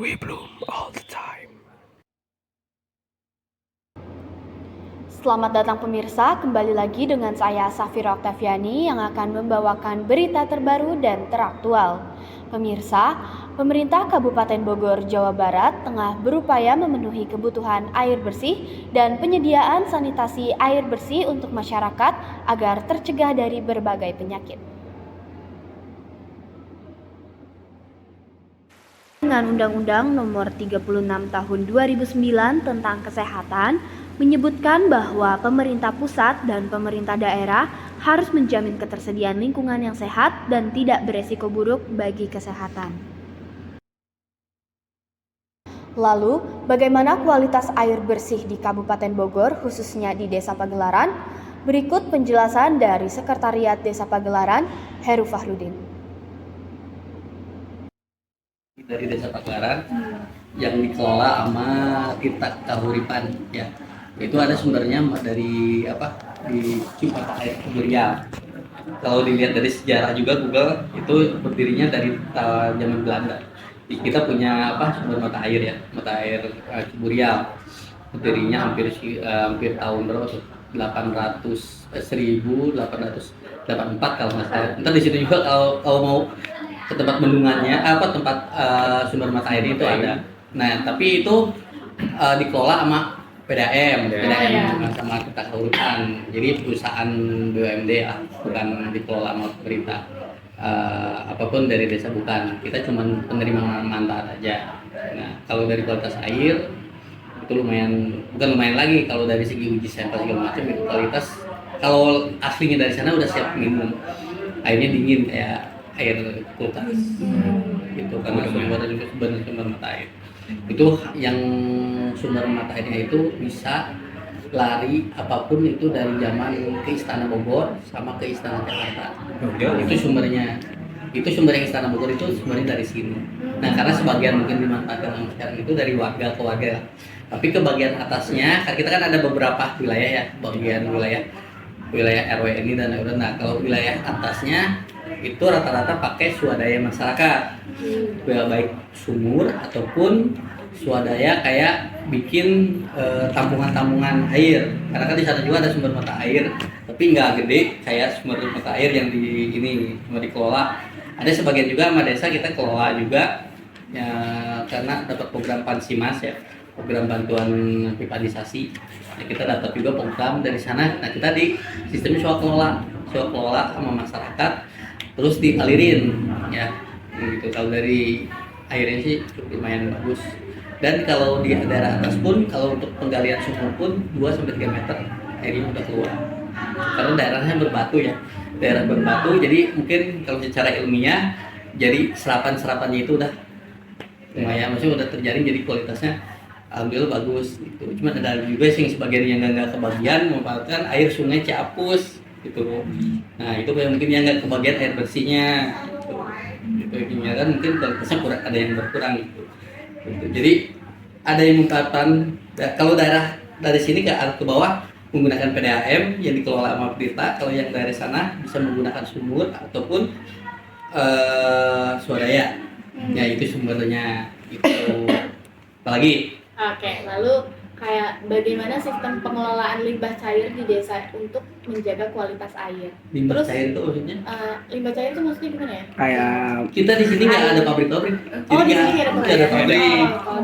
We bloom all the time. Selamat datang pemirsa, kembali lagi dengan saya Safira Oktaviani yang akan membawakan berita terbaru dan teraktual. Pemirsa, pemerintah Kabupaten Bogor, Jawa Barat tengah berupaya memenuhi kebutuhan air bersih dan penyediaan sanitasi air bersih untuk masyarakat agar tercegah dari berbagai penyakit. Dengan Undang-Undang Nomor 36 Tahun 2009 tentang Kesehatan menyebutkan bahwa pemerintah pusat dan pemerintah daerah harus menjamin ketersediaan lingkungan yang sehat dan tidak beresiko buruk bagi kesehatan. Lalu, bagaimana kualitas air bersih di Kabupaten Bogor, khususnya di Desa Pagelaran? Berikut penjelasan dari Sekretariat Desa Pagelaran, Heru Fahrudin. Dari Desa Pagelaran yang dikelola sama Tirta Kahuripan ya. Itu ada sumbernya dari di Cipata Air Ciburial. Kalau dilihat dari sejarah juga Google itu berdirinya dari zaman Belanda. Kita punya sumber mata air ya, mata air Ciburial. Berdirinya hampir tahun berapa tuh? 1884 kalau nggak salah. Ntar di situ juga kalau mau ke tempat bendungannya tempat sumber mata air itu ada. Nah tapi itu dikelola sama PDAM sama Tirta Kahuripan, jadi perusahaan BUMD lah, bukan dikelola sama pemerintah. Apapun dari desa bukan, kita cuma penerima manfaat aja. Nah kalau dari kualitas air itu bukan lumayan lagi, kalau dari segi uji sampel segala macam itu kualitas, kalau aslinya dari sana udah siap minum, airnya dingin kayak air kulkas gitu, karena sumber mata air itu yang sumber mata airnya itu bisa lari apapun itu dari zaman ke Istana Bogor sama ke Istana Jakarta. Itu sumber yang Istana Bogor itu sumbernya dari sini. Nah karena sebagian mungkin dimanfaatkan sama sekarang itu dari warga ke warga, tapi ke bagian atasnya kita kan ada beberapa wilayah ya, bagian wilayah RW ini dan RW. Nah kalau wilayah atasnya itu rata-rata pakai swadaya masyarakat, baik sumur ataupun swadaya kayak bikin tampungan-tampungan air, karena kan di sana juga ada sumber mata air tapi nggak gede kayak sumber mata air yang di ini cuma dikelola. Ada sebagian juga sama desa kita kelola juga ya, karena dapat program Pansimas ya, program bantuan pipanisasi ya, kita dapat juga program dari sana. Nah kita di sistem kelola sama masyarakat terus dialirin ya gitu. Kalau dari airnya sih cukup lumayan bagus, dan kalau di daerah atas pun kalau untuk penggalian sumur pun 2-3 meter airnya udah keluar, karena daerahnya berbatu ya, daerah berbatu, jadi mungkin kalau secara ilmiah jadi serapannya itu udah lumayan, maksudnya udah terjaring, jadi kualitasnya alhamdulillah bagus gitu. Cuma ada juga sih sebagian yang nggak kebagian memanfaatkan air sungai Ciapus gitu. Nah itu mungkin yang nggak kebagian air bersihnya gitu. Ininya kan mungkin kualitasnya kurang, ada yang berkurang gitu. Jadi ada yang memanfaatkan kalau daerah dari sini ke bawah menggunakan PDAM yang dikelola sama Tirta. Kalau yang dari sana bisa menggunakan sumur ataupun swadaya ya, itu sumbernya gitu. Apalagi lalu kayak bagaimana sistem pengelolaan limbah cair di desa untuk menjaga kualitas air? Limbah cair itu maksudnya? Limbah cair itu maksudnya gimana ya? Kayak Kita di sini nggak ada pabrik-pabrik. Oh, di sini Jadi nggak ada pabrik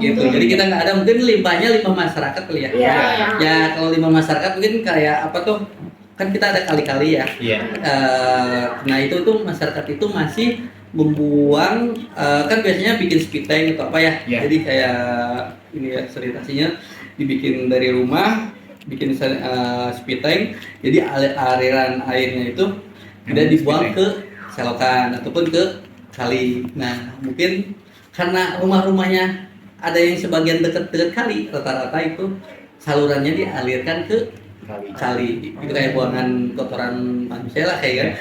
gitu. Jadi kita nggak ada, mungkin limbah masyarakat kali ya. Iya. Ya kalau limbah masyarakat mungkin kayak apa tuh? Kan kita ada kali-kali ya. Iya. Nah itu tuh masyarakat itu masih membuang, kan biasanya bikin speed tank atau apa ya. Iya. Jadi kayak ini ya sanitasinya dibikin dari rumah, bikin speed tank. Jadi aliran airnya itu tidak dibuang ke selokan ataupun ke kali. Nah mungkin karena rumah-rumahnya ada yang sebagian dekat-dekat kali, rata-rata itu salurannya dialirkan ke kali. Itu kayak buangan kotoran manusia lah kayak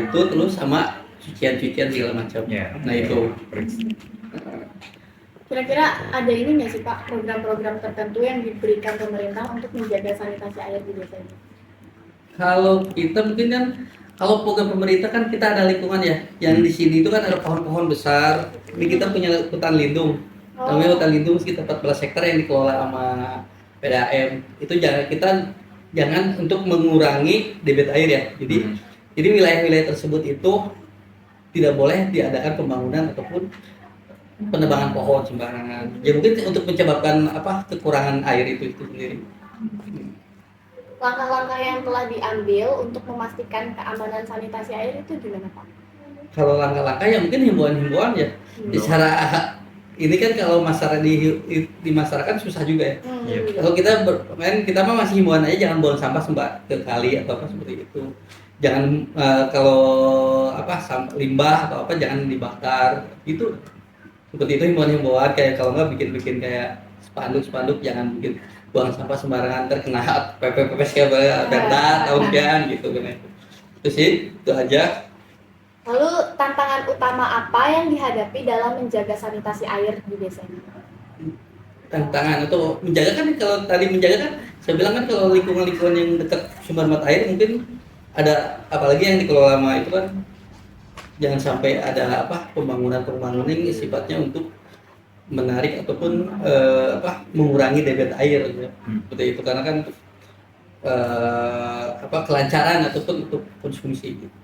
itu, terus sama cucian segala macam. Nah itu Kira-kira ada ini nggak sih Pak, program-program tertentu yang diberikan pemerintah untuk menjaga sanitasi air di desa ini? kalau kita mungkin kan, kalau program pemerintah kan kita ada lingkungan ya, yang di sini itu kan ada pohon-pohon besar. Ini kita punya hutan lindung. Tapi hutan lindung sekitar 14 hektar yang dikelola sama PDAM. Itu jangan untuk mengurangi debit air ya. Jadi wilayah-wilayah tersebut itu tidak boleh diadakan pembangunan ataupun penebangan pohon sembarangan. Ya mungkin untuk menyebabkan kekurangan air itu sendiri. Langkah-langkah yang telah diambil untuk memastikan keamanan sanitasi air itu gimana Pak? Kalau langkah-langkah ya mungkin himbauan-himbauan ya. Secara ini kan kalau masyarakat di masyarakat susah juga ya. Kalau kita mah masih himbauan aja, jangan buang sampah ke kali atau apa seperti itu. Jangan kalau limbah atau apa jangan dibakar gitu. Seperti itu himbauan-himbauan, kayak kalau nggak bikin kayak spanduk jangan bikin buang sampah sembarangan, terkena PPPS kayak Perda atau hujan gitu kan. Itu sih, itu aja. Lalu tantangan utama apa yang dihadapi dalam menjaga sanitasi air di desa ini? Tantangan atau menjaga kan, kalau tadi menjaga kan saya bilang kan kalau lingkungan-lingkungan yang dekat sumber mata air mungkin ada, apalagi yang dikelola sama itu kan jangan sampai ada pembangunan yang sifatnya untuk menarik ataupun mengurangi debit air gitu. Seperti itu karena kan kelancaran ataupun untuk konsumsi gitu.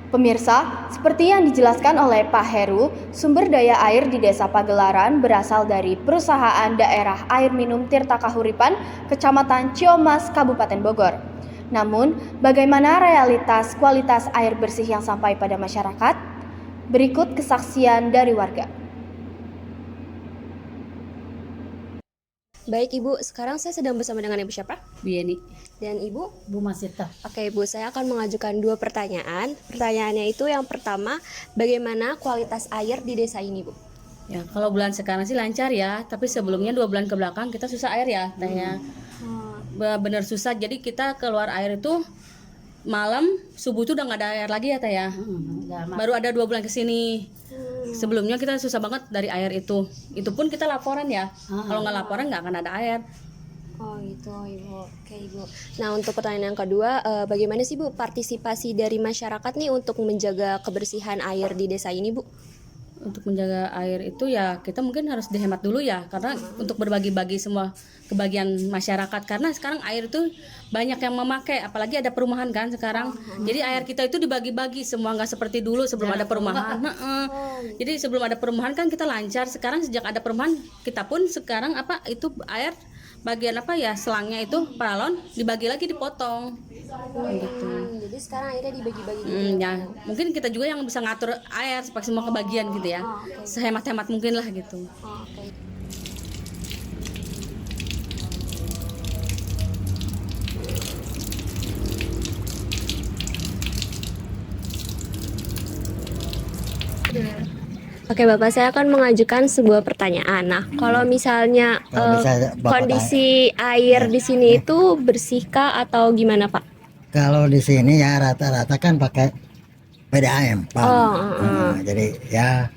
Pemirsa, seperti yang dijelaskan oleh Pak Heru, sumber daya air di Desa Pagelaran berasal dari Perusahaan Daerah Air Minum Tirta Kahuripan, Kecamatan Ciomas, Kabupaten Bogor. Namun, bagaimana realitas kualitas air bersih yang sampai pada masyarakat? Berikut kesaksian dari warga. Baik Ibu, sekarang saya sedang bersama dengan Ibu siapa? Bu Yeni. Dan Ibu? Bu Masita. Oke Ibu, saya akan mengajukan 2 pertanyaan. Pertanyaannya itu yang pertama, bagaimana kualitas air di desa ini Bu? Ya, kalau bulan sekarang sih lancar ya, tapi sebelumnya 2 bulan ke belakang kita susah air ya, Tanya. Bener susah, jadi kita keluar air itu malam, subuh tuh udah nggak ada air lagi ya Teh ya. Baru ada 2 bulan kesini. Sebelumnya kita susah banget dari air itu pun kita laporan ya. Kalau nggak laporan nggak akan ada air. Oh gitu Ibu. Oke Ibu. Nah untuk pertanyaan yang kedua, bagaimana sih Bu partisipasi dari masyarakat nih untuk menjaga kebersihan air di desa ini Bu? Untuk menjaga air itu ya kita mungkin harus dihemat dulu ya, karena untuk berbagi-bagi semua kebagian masyarakat, karena sekarang air itu banyak yang memakai, apalagi ada perumahan kan sekarang. Jadi air kita itu dibagi-bagi semua, nggak seperti dulu sebelum ada perumahan. Jadi sebelum ada perumahan kan kita lancar, sekarang sejak ada perumahan kita pun sekarang itu air bagian selangnya itu paralon dibagi lagi, dipotong. Gitu. Jadi sekarang airnya dibagi-bagi gitu. Ya, mungkin kita juga yang bisa ngatur air supaya semua kebagian gitu ya. Sehemat-hemat mungkin lah gitu. Oke. Oke Bapak, saya akan mengajukan sebuah pertanyaan. Nah, kalau misalnya kondisi air di sini itu bersihkah atau gimana Pak? Kalau di sini ya rata-rata kan pakai PDAM, Pak. Jadi ya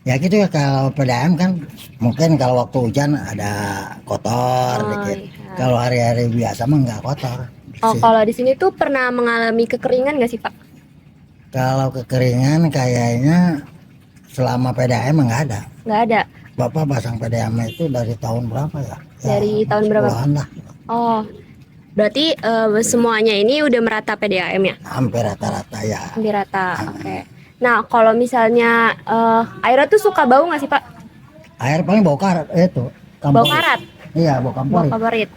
gitu ya, kalau PDAM kan mungkin kalau waktu hujan ada kotor dikit. Iya. Kalau hari-hari biasa mah nggak kotor. Oh, kalau di sini tuh pernah mengalami kekeringan nggak sih Pak? Kalau kekeringan kayaknya selama PDAM nggak ada. Nggak ada. Bapak pasang PDAM itu dari tahun berapa ya? Dari tahun berapa? 10-an lah. Oh, berarti semuanya ini udah merata PDAM ya? Hampir rata-rata ya. Hampir rata, oke. Nah, kalau misalnya airnya tuh suka bau nggak sih Pak? Air paling bau karat itu. Bau karat? Iya, bau Bau kamporit. kaporit.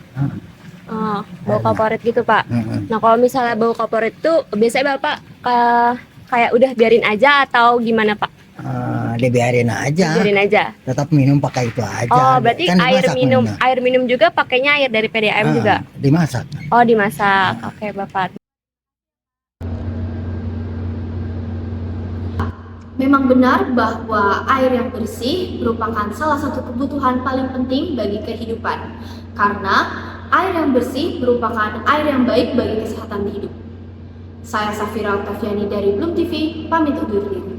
Oh, bau kaporit gitu Pak. Mm-mm. Nah, kalau misalnya bau kaporit tuh biasanya Bapak kayak udah biarin aja atau gimana Pak? Dibiarin aja. Biarin aja. Tetap minum pakai itu aja. Oh, berarti Kan air dimasak minum minumnya. air minum juga pakainya air dari PDAM juga. Dimasak. Oh, dimasak. Oke, Bapak. Memang benar bahwa air yang bersih merupakan salah satu kebutuhan paling penting bagi kehidupan. Karena air yang bersih merupakan air yang baik bagi kesehatan hidup. Saya Safira Oktaviani dari Bloom TV, pamit undur diri.